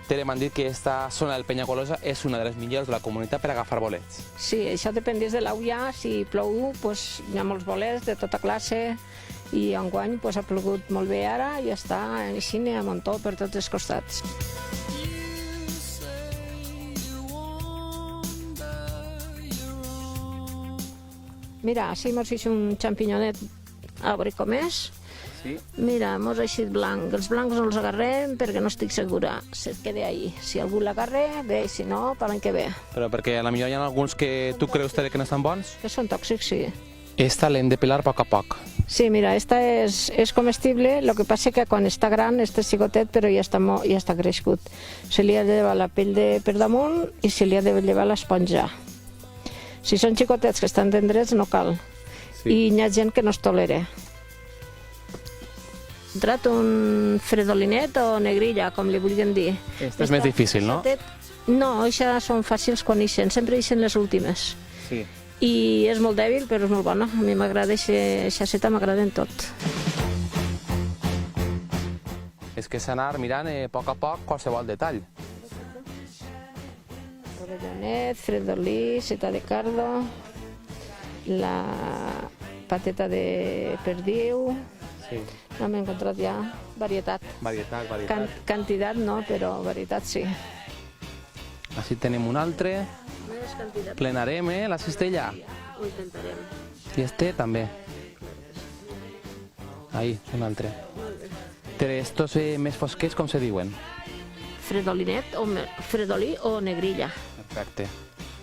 Tere, m'han dit que aquesta zona del Penyagolosa és una de les millors de la comunitat per agafar bolets. Sí, això depèn des de l'auia. Si plou, hi ha molts bolets de tota classe i enguany ha plogut molt bé ara i està així a muntó per tots els costats. Mira, així mos eix un xampinyonet, a veure com és. Sí. Mira, mos ha eixit blanc. Els blancs no els agarrem perquè no estic segura. Se't queda ahí. Si algú l'agarra, bé, si no, per l'any que ve. Però perquè a la millor hi ha alguns que tu creus, Tere, que no estan bons? Que són tòxics, sí. Esta l'hem de pelar a poc a poc. Sí, mira, esta és comestible, el que passa que quan està gran, està xicotet, però ja està crescut. Se li ha de llevar la pell per damunt i se li ha de llevar l'esponja. Si són xicotets que estan tendrets, no cal. Sí. I hi ha gent que no es tolera. Trat un fredolinet o negrilla, com li vulguin dir. Esta és més difícil, no? No, aquestes són fàcils quan ixen, sempre ixen les últimes. Sí. I és molt dèbil, però és molt bona. A mi m'agrada, aquesta seta m'agrada en tot. És que és anar mirant a poc qualsevol detall. Rovellonet, fredolí, seta de cardo, la pateta de perdiu. Sí. No m'he encontrat ja varietat. Varietat. Quantitat no, però varietat sí. Així tenim un altre. Més quantitat. Plenarem, la cistella. Ho intentarem. I este també. Ahí, un altre. Tere, estos més fosquets com se diuen? Fredolinet, fredolí o negrilla. Perfecte.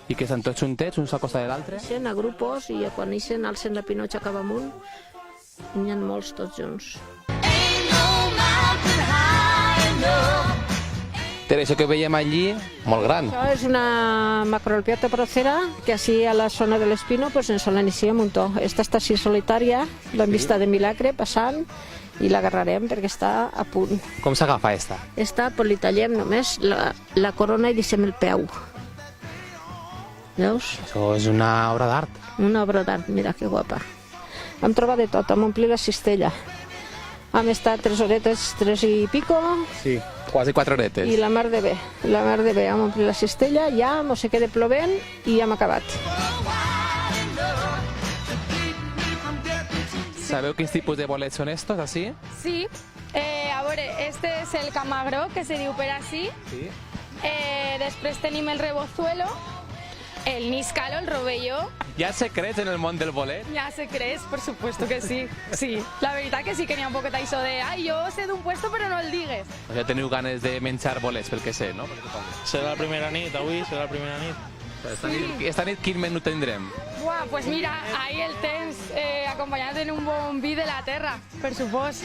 I que estan tots juntets, un al costat de l'altre? Ixen a grupos i quan ixen alcen la pinotxa cap amunt. N'hi ha molts tots junts. Tere, això que veiem allí, molt gran. Això és una macroalpiota procera que així a la zona de l'Espino en solen eixir un muntó. Esta està així solitària, l'hem vista de milagre passant i l'agarrarem perquè està a punt. Com s'agafa esta? Esta li tallem només la corona i deixem el peu. Veus? Això és una obra d'art. Una obra d'art, mira que guapa. Hem trobat de tot, hem omplit la cistella. Hem estat 3 horetes, 3 i pico. Sí, quasi 4 horetes. I la mar de bé, hem omplit la cistella, ja no se queda plovent i hem acabat. Sabeu quins tipus de bolets són estos, així? Sí, a veure, este és el camagró, que se diu per així. Sí. Després tenim el rebozuelo, el níscalo, el rovelló. Hi ha secrets en el món del bolet? Ya se crees, por supuesto que sí. Sí, la veritat que sí que n'hi ha un poquet això de ai, jo sé d'un puesto però no el digues. O sigui, teniu ganes de menjar bolets, pel que sé, no? Serà la primera nit, avui serà la primera nit. Esta nit quin menú tindrem? Buah, pues mira, ahí el tens acompanyat en un bon vi de la terra, per supost.